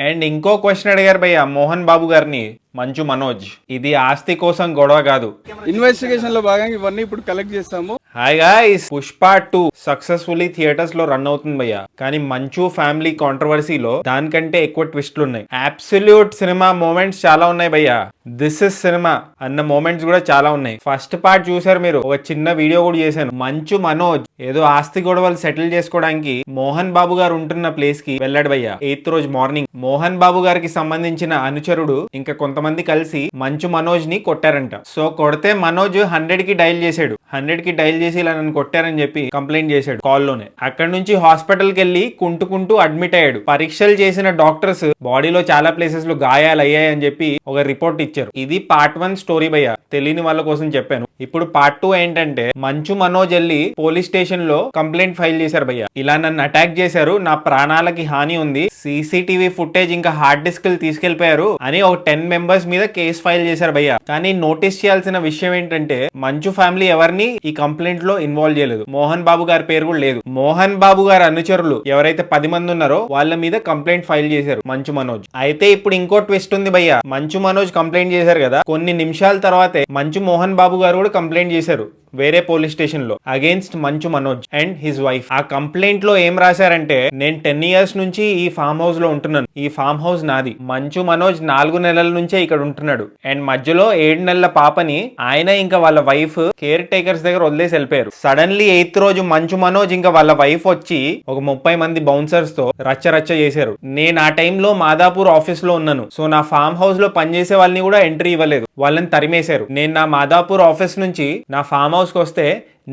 And ఇంకో question అడిగారు భయ్య మోహన్ బాబు గారిని, మంచు మనోజ్. ఇది ఆస్తి కోసం గొడవ కాదు, ఇన్వెస్టిగేషన్ లో భాగంగా ఇవన్నీ ఇప్పుడు కలెక్ట్ చేస్తాము. Hi guys, Pushpa 2 successfully theatres లో రన్ అవుతుంది భయ్య. కానీ మంచు ఫ్యామిలీ కాంట్రవర్సీలో దానికంటే ఎక్కువ ట్విస్ట్లు ఉన్నాయి. అబ్సల్యూట్ సినిమా మూమెంట్స్ చాలా ఉన్నాయి భయ్య. దిస్ ఇస్ సినిమా అన్న మూమెంట్స్ కూడా చాలా ఉన్నాయి. ఫస్ట్ పార్ట్ చూసారు మీరు, ఒక చిన్న వీడియో కూడా చేశాను. మంచు మనోజ్ ఏదో ఆస్తి గొడవలు సెటిల్ చేసుకోవడానికి మోహన్ బాబు గారు ఉంటున్న ప్లేస్ కి వెళ్ళాడు భయ్య. 8th రోజు మార్నింగ్ మోహన్ బాబు గారికి సంబంధించిన అనుచరుడు ఇంకా కొంతమంది కలిసి మంచు మనోజ్ ని కొట్టారంట. సో కొడితే మనోజ్ 100 కి డైల్ చేశాడు. 100 కి డైల్ చేసి ఇలా నన్ను కొట్టారని చెప్పి కంప్లైంట్ చేశాడు కాల్ లోనే. అక్కడ నుంచి హాస్పిటల్ కి వెళ్లి కుంటూ అడ్మిట్ అయ్యాడు. పరీక్షలు చేసిన డాక్టర్స్ బాడీలో చాలా ప్లేసెస్ లో గాయాలు అయ్యాయి అని చెప్పి ఒక రిపోర్ట్ ఇచ్చారు. ఇది పార్ట్ 1 స్టోరీ భయ్య, తెలియని వాళ్ళ కోసం చెప్పాను. ఇప్పుడు పార్ట్ 2 ఏంటంటే మంచు మనోజ్ వెళ్ళి పోలీస్ స్టేషన్ లో కంప్లైంట్ ఫైల్ చేశారు భయ్య. ఇలా నన్ను అటాక్ చేశారు, నా ప్రాణాలకి హాని ఉంది, సీసీటీవీ ఫుటేజ్ ఇంకా హార్డ్ డిస్క్ తీసుకెళ్లిపోయారు అని ఒక 10 మెంబర్స్ మీద కేసు ఫైల్ చేశారు భయ్య. కానీ నోటీస్ చేయాల్సిన విషయం ఏంటంటే మంచు ఫ్యామిలీ ఎవరిని ఈ కంప్లైంట్ లో ఇన్వాల్వ్ చేయలేదు. మోహన్ బాబు గారి పేరు కూడా లేదు. మోహన్ బాబు గారి అనుచరులు ఎవరైతే 10 మంది ఉన్నారో వాళ్ళ మీద కంప్లైంట్ ఫైల్ చేశారు మంచు మనోజ్. అయితే ఇప్పుడు ఇంకో ట్విస్ట్ ఉంది భయ్య. మంచు మనోజ్ కంప్లైంట్ చేశారు కదా, కొన్ని నిమిషాల తర్వాతే మంచు మోహన్ బాబు గారు కూడా కంప్లైంట్ చేశారు వేరే పోలీస్ స్టేషన్ లో against Manchu Manoj and his wife. ఆ కంప్లైంట్ లో ఏం రాశారంటే, నేను 10 years నుంచి ఈ ఫామ్ హౌస్ లో ఉంటున్నాను, ఈ ఫామ్ హౌస్ నాది. మంచు మనోజ్ 4 నెలల నుంచే ఇక్కడ ఉంటున్నాడు అండ్ మధ్యలో 7 నెలల పాపని ఆయన ఇంకా వాళ్ళ వైఫ్ కేర్ టేకర్స్ దగ్గర వదిలేసి వెళ్ళిపోయారు. సడన్లీ 8th రోజు మంచు మనోజ్ ఇంకా వాళ్ళ వైఫ్ వచ్చి ఒక 30 మంది బౌన్సర్స్ తో రచ్చ చేశారు. నేను ఆ టైంలో మాదాపూర్ ఆఫీస్ లో ఉన్నాను. సో నా ఫామ్ హౌస్ లో పనిచేసే వాళ్ళని కూడా ఎంట్రీ ఇవ్వలేదు, వాళ్ళని తరిమేశారు. నేను నా మాదాపూర్ ఆఫీస్ నుంచి నా ఫామ్ హౌస్ కి వస్తే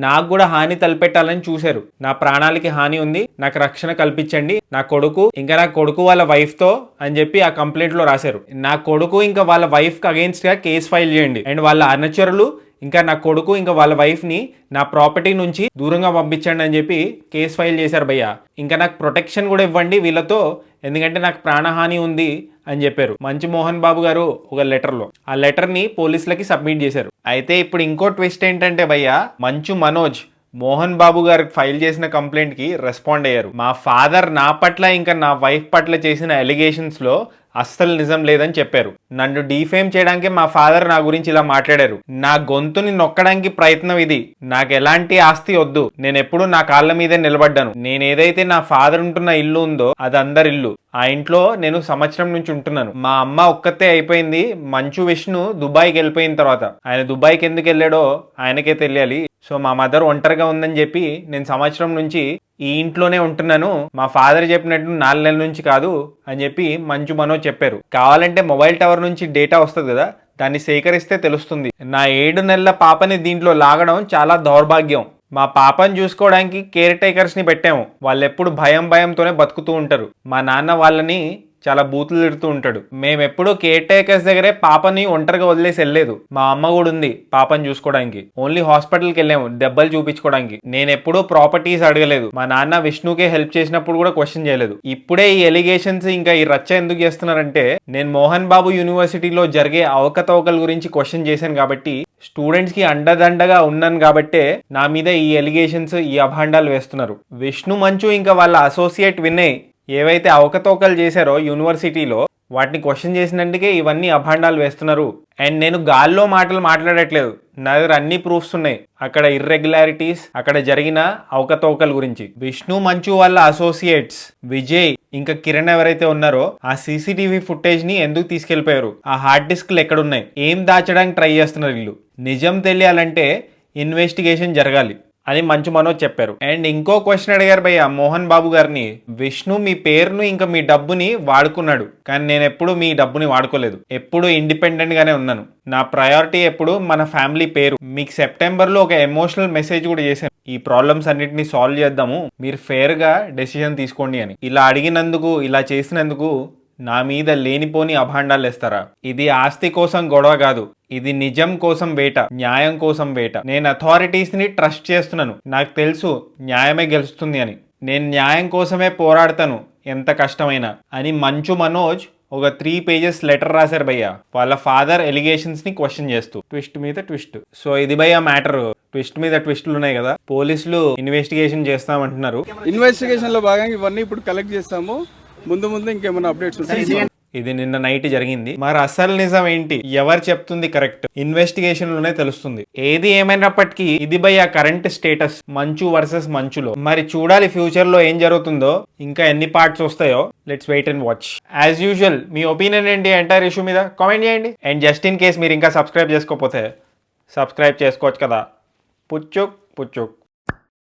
నాకు కూడా హాని తలపెట్టాలని చూశారు. నా ప్రాణాలకి హాని ఉంది, నాకు రక్షణ కల్పించండి, నా కొడుకు ఇంకా నా కొడుకు వాళ్ళ వైఫ్ తో అని చెప్పి ఆ కంప్లైంట్ లో రాశారు. నా కొడుకు ఇంకా వాళ్ళ వైఫ్ కి అగేన్స్ట్ గా కేసు ఫైల్ చేయండి అండ్ వాళ్ళ అనుచరులు ఇంకా నా కొడుకు ఇంకా వాళ్ళ వైఫ్ ని నా ప్రాపర్టీ నుంచి దూరంగా పంపించండి అని చెప్పి కేసు ఫైల్ చేశారు భయ్య. ఇంకా నాకు ప్రొటెక్షన్ కూడా ఇవ్వండి వీళ్ళతో, ఎందుకంటే నాకు ప్రాణహాని ఉంది అని చెప్పారు మంచు మోహన్ బాబు గారు ఒక లెటర్ లో. ఆ లెటర్ ని పోలీసులకి సబ్మిట్ చేశారు. అయితే ఇప్పుడు ఇంకో ట్విస్ట్ ఏంటంటే భయ్య, మంచు మనోజ్ మోహన్ బాబు గారికి ఫైల్ చేసిన కంప్లైంట్ కి రెస్పాండ్ అయ్యారు. మా ఫాదర్ నా పట్ల ఇంకా నా వైఫ్ పట్ల చేసిన ఎలిగేషన్స్ లో అస్సలు నిజం లేదని చెప్పారు. నన్ను డీఫేమ్ చేయడానికి మా ఫాదర్ నా గురించి ఇలా మాట్లాడారు. నా గొంతుని నొక్కడానికి ప్రయత్నం ఇది. నాకు ఎలాంటి ఆస్తి వద్దు, నేను ఎప్పుడు నా కాళ్ళ మీదే నిలబడ్డాను. నేను ఏదైతే నా ఫాదర్ ఉంటున్న ఇల్లు ఉందో అది అందరి ఇల్లు. ఆ ఇంట్లో నేను సంవత్సరం నుంచి ఉంటున్నాను. మా అమ్మ ఒక్కతే అయిపోయింది. మంచు విష్ణు దుబాయ్కి వెళ్ళిపోయిన తర్వాత, ఆయన దుబాయ్కి ఎందుకు వెళ్ళాడో ఆయనకే తెలియాలి. సో మా మదర్ ఒంటరిగా ఉందని చెప్పి నేను సంవత్సరం నుంచి ఈ ఇంట్లోనే ఉంటున్నాను, మా ఫాదర్ చెప్పినట్టు 4 నెలల నుంచి కాదు అని చెప్పి మంచు మనోజ్ చెప్పారు. కావాలంటే మొబైల్ టవర్ నుంచి డేటా వస్తుంది కదా, దాన్ని సేకరిస్తే తెలుస్తుంది. నా 7 నెలల పాపని దీంట్లో లాగడం చాలా దౌర్భాగ్యం. మా పాపని చూసుకోవడానికి కేర్ టేకర్స్ ని పెట్టాము, వాళ్ళు ఎప్పుడు భయంతోనే బతుకుతూ ఉంటారు. మా నాన్న వాళ్ళని చాలా బూతులు తిడుతూ ఉంటాడు. మేమెప్పుడు కేర్ టేకర్స్ దగ్గరే పాపని ఒంటరిగా వదిలేసి వెళ్ళలేదు. మా అమ్మ కూడా ఉంది పాపని చూసుకోవడానికి. ఓన్లీ హాస్పిటల్కి వెళ్ళాము దెబ్బలు చూపించుకోవడానికి. నేను ఎప్పుడూ ప్రాపర్టీస్ అడగలేదు. మా నాన్న విష్ణుకే హెల్ప్ చేసినప్పుడు కూడా క్వశ్చన్ చేయలేదు. ఇప్పుడే ఈ ఎలిగేషన్స్ ఇంకా ఈ రచ్చ ఎందుకు చేస్తున్నారంటే, నేను మోహన్ బాబు యూనివర్సిటీలో జరిగే అవకతవకల గురించి క్వశ్చన్ చేశాను కాబట్టి, స్టూడెంట్స్ కి అండదండగా ఉన్నాను కాబట్టే నా మీద ఈ ఎలిగేషన్స్ ఈ అభాండాలు వేస్తున్నారు. విష్ణు మంచు ఇంకా వాళ్ళ అసోసియేట్ వినయ్ ఏవైతే అవకతవకలు చేశారో యూనివర్సిటీలో వాటిని క్వశ్చన్ చేసినందుకే ఇవన్నీ అభాండాలు వేస్తున్నారు. అండ్ నేను గాల్లో మాటలు మాట్లాడట్లేదు, నా దగ్గర అన్ని ప్రూఫ్స్ ఉన్నాయి. అక్కడ ఇర్రెగ్యులారిటీస్, అక్కడ జరిగిన అవకతవకల గురించి. విష్ణు మంచు వాళ్ళ అసోసియేట్స్ విజయ్ ఇంకా కిరణ్ ఎవరైతే ఉన్నారో ఆ సీసీటీవీ ఫుటేజ్ ని ఎందుకు తీసుకెళ్లిపోయారు, ఆ హార్డ్ డిస్క్లు ఎక్కడున్నాయి, ఏం దాచడానికి ట్రై చేస్తున్నారు వీళ్ళు, నిజం తెలియాలంటే ఇన్వెస్టిగేషన్ జరగాలి అని మంచు మనోజ్ చెప్పారు. అండ్ ఇంకో క్వశ్చన్ అడిగారు భయ్య మోహన్ బాబు గారిని, విష్ణు మీ పేరును ఇంకా మీ డబ్బుని వాడుకున్నాడు, కానీ నేను ఎప్పుడు మీ డబ్బుని వాడుకోలేదు, ఎప్పుడు ఇండిపెండెంట్ గానే ఉన్నాను. నా ప్రయారిటీ ఎప్పుడు మన ఫ్యామిలీ పేరు. మీకు సెప్టెంబర్లో ఒక ఎమోషనల్ మెసేజ్ కూడా చేశాను, ఈ ప్రాబ్లమ్స్ అన్నిటిని సాల్వ్ చేద్దాము, మీరు ఫేర్ గా డెసిషన్ తీసుకోండి అని. ఇలా అడిగినందుకు, ఇలా చేసినందుకు నా మీద లేనిపోని అభాండాలు వేస్తారా? ఇది ఆస్తి కోసం గొడవ కాదు, ఇది నిజం కోసం వేట, న్యాయం కోసం వేట. నేను అథారిటీస్ ని ట్రస్ట్ చేస్తున్నాను, నాకు తెలుసు న్యాయమే గెలుస్తుంది అని. నేను న్యాయం కోసమే పోరాడతాను ఎంత కష్టమైనా అని మంచు మనోజ్ ఒక 3 pages లెటర్ రాశారు భయ్య, వాళ్ళ ఫాదర్ ఎలిగేషన్స్ ని క్వశ్చన్ చేస్తూ. ట్విస్ట్ మీద ట్విస్ట్. సో ఇది భయ్య మ్యాటర్. ట్విస్ట్ మీద ట్విస్టులు ఉన్నాయి కదా, పోలీసులు ఇన్వెస్టిగేషన్ చేస్తామంటున్నారు. ఇన్వెస్టిగేషన్ లో భాగంగా ఇవన్నీ ఇప్పుడు కలెక్ట్ చేస్తాము. ముందు ముందు ఇంకేమైనా అప్డేట్స్ ఉంటాయి. ఇది నిన్న నైట్ జరిగింది. మరి అసలు నిజం ఏంటి, ఎవరు చెప్తుంది కరెక్ట్, ఇన్వెస్టిగేషన్ లోనే తెలుస్తుంది. ఏది ఏమైనప్పటికీ ఇది భయ్యా కరెంట్ స్టేటస్ మంచు వర్సెస్ మంచులో. మరి చూడాలి ఫ్యూచర్ లో ఏం జరుగుతుందో, ఇంకా ఎన్ని పార్ట్స్ వస్తాయో. Let's wait and watch. As usual మీ ఒపీనియన్ ఏంటి ఎంటైర్ ఇష్యూ మీద కామెంట్ చేయండి. అండ్ జస్ట్ ఇన్ కేస్ మీరు ఇంకా సబ్స్క్రైబ్ చేసుకోకపోతే సబ్స్క్రైబ్ చేసుకోవచ్చు కదా. పుచ్చుక్ పుచ్చుక్.